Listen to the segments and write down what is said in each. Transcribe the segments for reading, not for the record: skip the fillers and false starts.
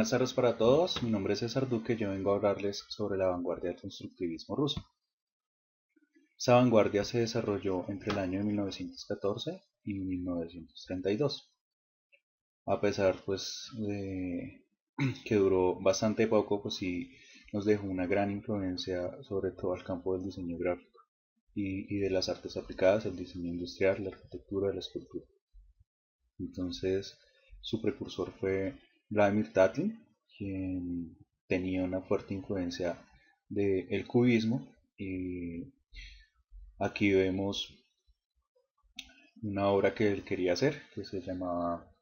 Buenas tardes para todos, mi nombre es César Duque, yo vengo a hablarles sobre la vanguardia del constructivismo ruso. Esta vanguardia se desarrolló entre el año de 1914 y 1932. A pesar de que duró bastante poco, pues sí nos dejó una gran influencia sobre todo al campo del diseño gráfico y de las artes aplicadas, el diseño industrial, la arquitectura, la escultura. Entonces, su precursor fue Vladimir Tatlin, quien tenía una fuerte influencia del cubismo. Y aquí vemos una obra que él quería hacer, que se llamaba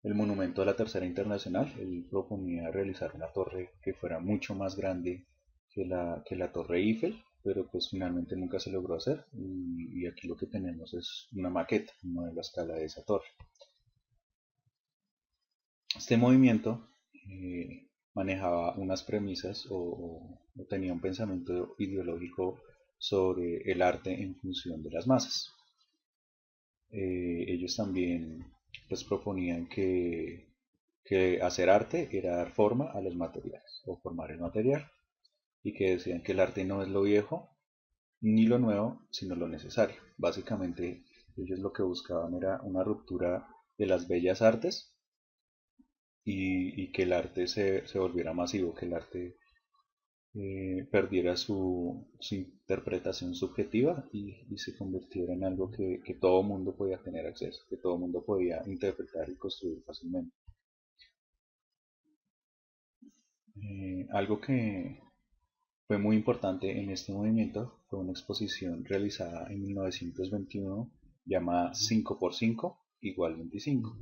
el Monumento a la Tercera Internacional. Él proponía realizar una torre que fuera mucho más grande que la Torre Eiffel, pero pues finalmente nunca se logró hacer. Y aquí lo que tenemos es una maqueta, un modelo a escala de esa torre. Este movimiento manejaba unas premisas o tenía un pensamiento ideológico sobre el arte en función de las masas. Ellos también pues proponían que hacer arte era dar forma a los materiales o formar el material y que decían que el arte no es lo viejo ni lo nuevo, sino lo necesario. Básicamente ellos lo que buscaban era una ruptura de las bellas artes y que el arte se volviera masivo, que el arte perdiera su interpretación subjetiva y se convirtiera en algo que todo mundo podía tener acceso, que todo mundo podía interpretar y construir fácilmente. Algo que fue muy importante en este movimiento fue una exposición realizada en 1921 llamada 5x5 igual 25.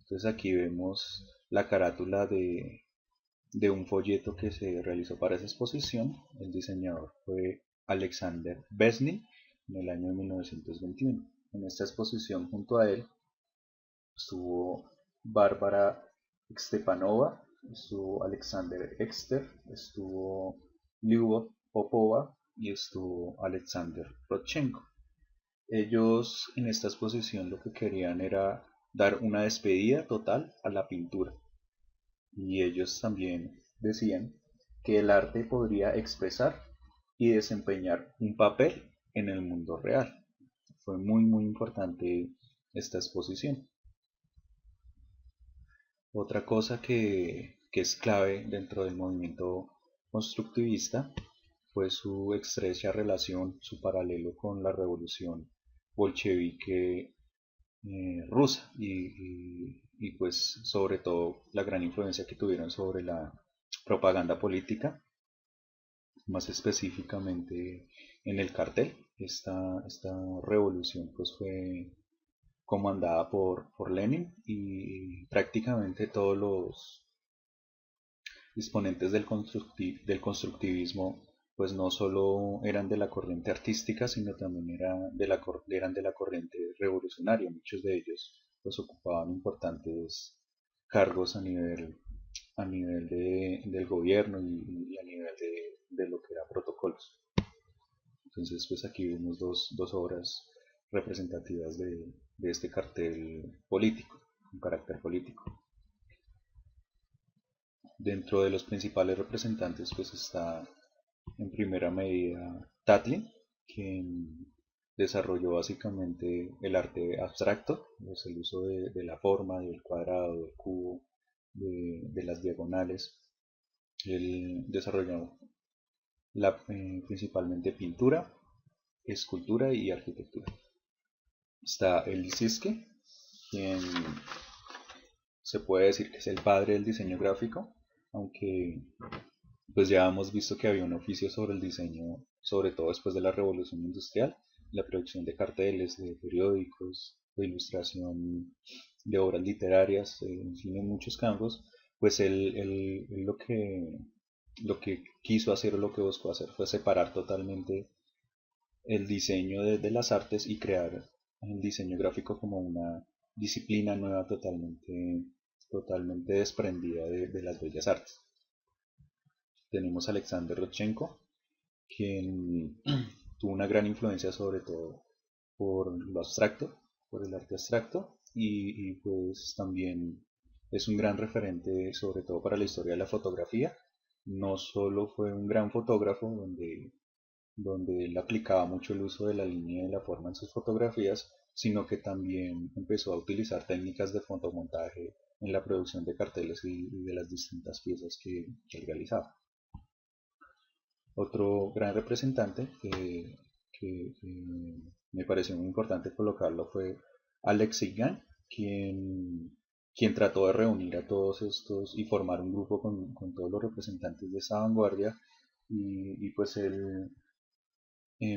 Entonces aquí vemos la carátula de un folleto que se realizó para esa exposición. El diseñador fue Alexander Besny en el año 1921. En esta exposición junto a él estuvo Bárbara Stepanova, estuvo Alexander Exter, estuvo Lyubov Popova y estuvo Alexander Rodchenko. Ellos en esta exposición lo que querían era dar una despedida total a la pintura y ellos también decían que el arte podría expresar y desempeñar un papel en el mundo real. Fue muy importante esta exposición. Otra cosa que es clave dentro del movimiento constructivista fue su estrecha relación, su paralelo con la revolución bolchevique rusa y pues sobre todo la gran influencia que tuvieron sobre la propaganda política, más específicamente en el cartel. Esta revolución pues fue comandada por Lenin y prácticamente todos los exponentes del constructivismo pues no solo eran de la corriente artística, sino también eran de la corriente revolucionaria. Muchos de ellos pues ocupaban importantes cargos a nivel del gobierno y a nivel de lo que era protocolos. Entonces pues aquí vemos dos obras representativas de este cartel político, un carácter político. Dentro de los principales representantes pues está en primera medida Tatlin, quien desarrolló básicamente el arte abstracto, pues el uso de la forma, del cuadrado, del cubo, de las diagonales. Él desarrolló principalmente pintura, escultura y arquitectura. Está el Siske, quien se puede decir que es el padre del diseño gráfico, aunque pues ya hemos visto que había un oficio sobre el diseño, sobre todo después de la revolución industrial, la producción de carteles, de periódicos, de ilustración de obras literarias, en fin, en muchos campos. Pues él lo que quiso hacer o lo que buscó hacer fue separar totalmente el diseño de las artes y crear el diseño gráfico como una disciplina nueva totalmente desprendida de las bellas artes. Tenemos a Alexander Rodchenko, quien tuvo una gran influencia sobre todo por lo abstracto, por el arte abstracto y pues también es un gran referente sobre todo para la historia de la fotografía. No solo fue un gran fotógrafo donde él aplicaba mucho el uso de la línea y la forma en sus fotografías, sino que también empezó a utilizar técnicas de fotomontaje en la producción de carteles y de las distintas piezas que él realizaba. Otro gran representante que me pareció muy importante colocarlo fue Alex Sigan, quien trató de reunir a todos estos y formar un grupo con todos los representantes de esa vanguardia y pues él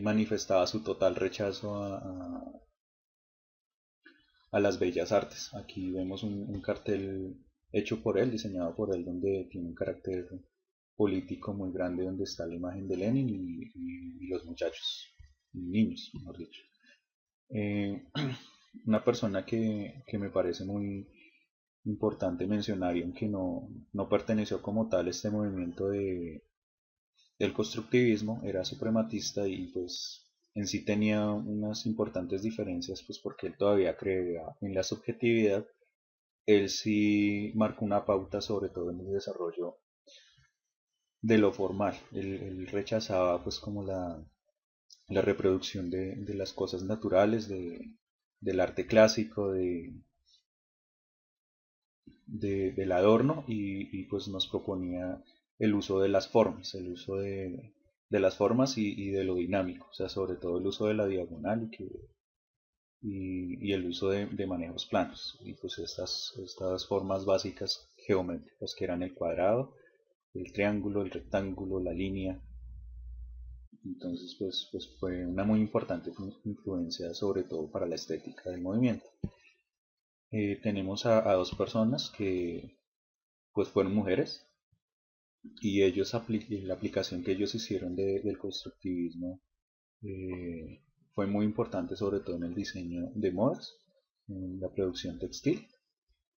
manifestaba su total rechazo a las bellas artes. Aquí vemos un cartel hecho por él, diseñado por él, donde tiene un carácter político muy grande, donde está la imagen de Lenin y los muchachos, niños, mejor dicho. Eh, una persona que me parece muy importante mencionar y aunque no perteneció como tal a este movimiento del constructivismo, era suprematista y pues en sí tenía unas importantes diferencias, pues porque él todavía creía en la subjetividad. Él sí marcó una pauta sobre todo en el desarrollo de lo formal. Él rechazaba pues como la reproducción de las cosas naturales, del arte clásico, del adorno pues nos proponía el uso de las formas, el uso de las formas y de lo dinámico, o sea, sobre todo el uso de la diagonal y el uso de manejos planos y pues estas formas básicas geométricas que eran el cuadrado, el triángulo, el rectángulo, la línea. Entonces pues fue una muy importante influencia sobre todo para la estética del movimiento. Tenemos a dos personas que pues fueron mujeres y ellos la aplicación que ellos hicieron del constructivismo fue muy importante sobre todo en el diseño de modas, en la producción textil,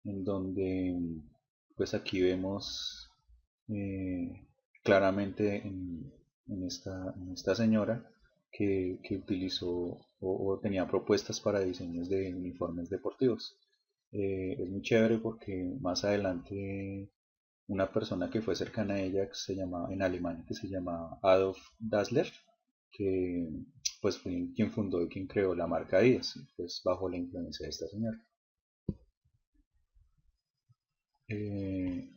en donde pues aquí vemos eh, claramente en esta señora que utilizó o tenía propuestas para diseños de uniformes deportivos. Es muy chévere porque más adelante una persona que fue cercana a ella que se llamaba, en Alemania, que se llama Adolf Dassler, que pues fue quien fundó y quien creó la marca Adidas, pues bajo la influencia de esta señora.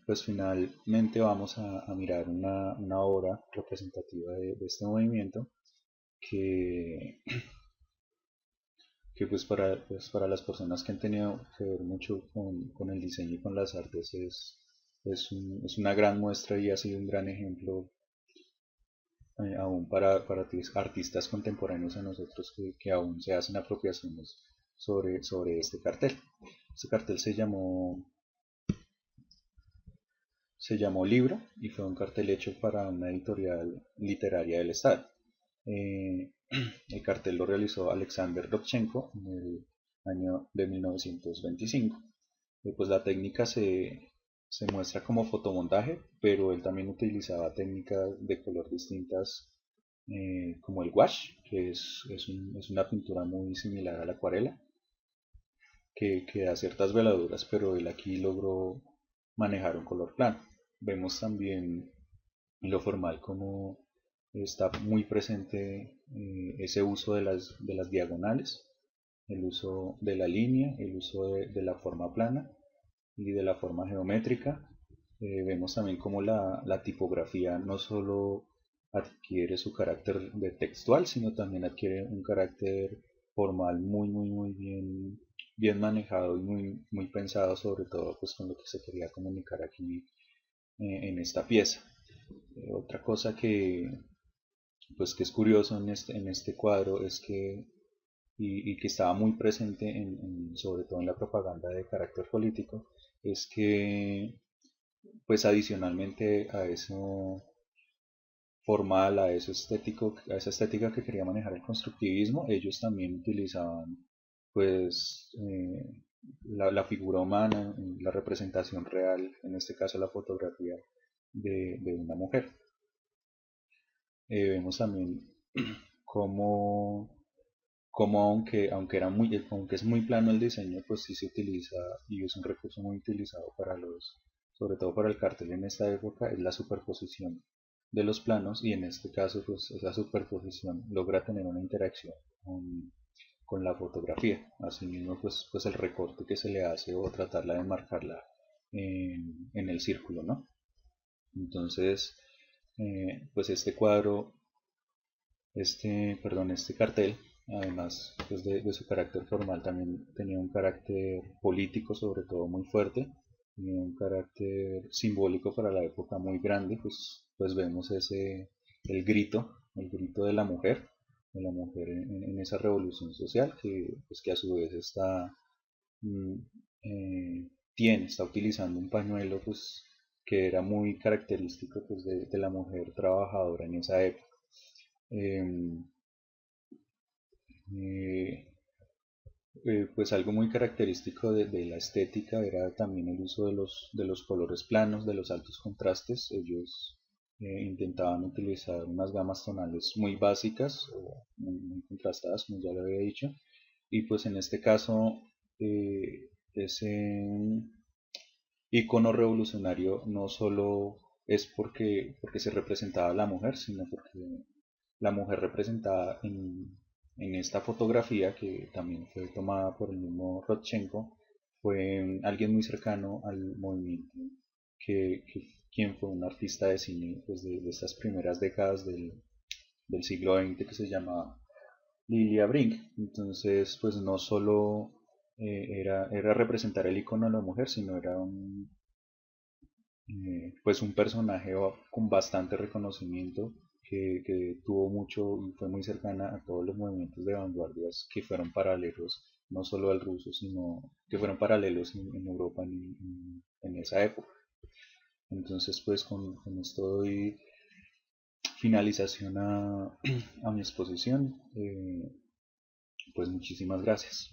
Pues finalmente vamos a mirar una obra representativa de este movimiento que, que pues para las personas que han tenido que ver mucho con el diseño y con las artes es una gran muestra y ha sido un gran ejemplo aún para artistas contemporáneos a nosotros que aún se hacen apropiaciones sobre este cartel. Este cartel se llamó Libro y fue un cartel hecho para una editorial literaria del Estado. Eh, el cartel lo realizó Alexander Rodchenko en el año de 1925. Pues la técnica se muestra como fotomontaje, pero él también utilizaba técnicas de color distintas como el wash, que es una pintura muy similar a la acuarela, que da ciertas veladuras, pero él aquí logró manejar un color plano. Vemos también en lo formal como está muy presente ese uso de las diagonales, el uso de la línea, el uso de la forma plana y de la forma geométrica. Vemos también cómo la tipografía no solo adquiere su carácter de textual, sino también adquiere un carácter formal muy bien manejado y muy pensado, sobre todo pues con lo que se quería comunicar aquí en esta pieza. Otra cosa pues, que es curioso en este cuadro es que y que estaba muy presente sobre todo en la propaganda de carácter político, es que pues adicionalmente a eso formal, a eso estético, a esa estética que quería manejar el constructivismo, ellos también utilizaban pues la figura humana, la representación real, en este caso la fotografía de una mujer. Vemos también cómo como aunque es muy plano el diseño, pues sí se utiliza y es un recurso muy utilizado sobre todo para el cartel en esta época, es la superposición de los planos y en este caso pues esa superposición logra tener una interacción con la fotografía. Asimismo pues el recorte que se le hace o tratarla de marcarla en el círculo, ¿no? Entonces, pues este cartel, además pues de su carácter formal, también tenía un carácter político, sobre todo muy fuerte, tenía un carácter simbólico para la época muy grande, pues vemos el grito de la mujer en esa revolución social que a su vez mm, está utilizando un pañuelo pues que era muy característico pues de la mujer trabajadora en esa época. Em, eh, pues algo muy característico de la estética era también el uso de los colores planos, de los altos contrastes. Ellos intentaban utilizar unas gamas tonales muy básicas o muy contrastadas, como ya lo había dicho. Y pues en este caso, ese icono revolucionario no solo es porque se representaba a la mujer, sino porque la mujer representada en esta fotografía, que también fue tomada por el mismo Rodchenko, fue alguien muy cercano al movimiento, quien fue un artista de cine pues, de estas primeras décadas del siglo XX que se llamaba Lilia Brink. Entonces, pues no solo era representar el icono de la mujer, sino era pues un personaje con bastante reconocimiento que tuvo mucho y fue muy cercana a todos los movimientos de vanguardias que fueron paralelos, no solo al ruso, sino que fueron paralelos en Europa en esa época. Entonces, pues con esto doy finalización a mi exposición. Pues muchísimas gracias.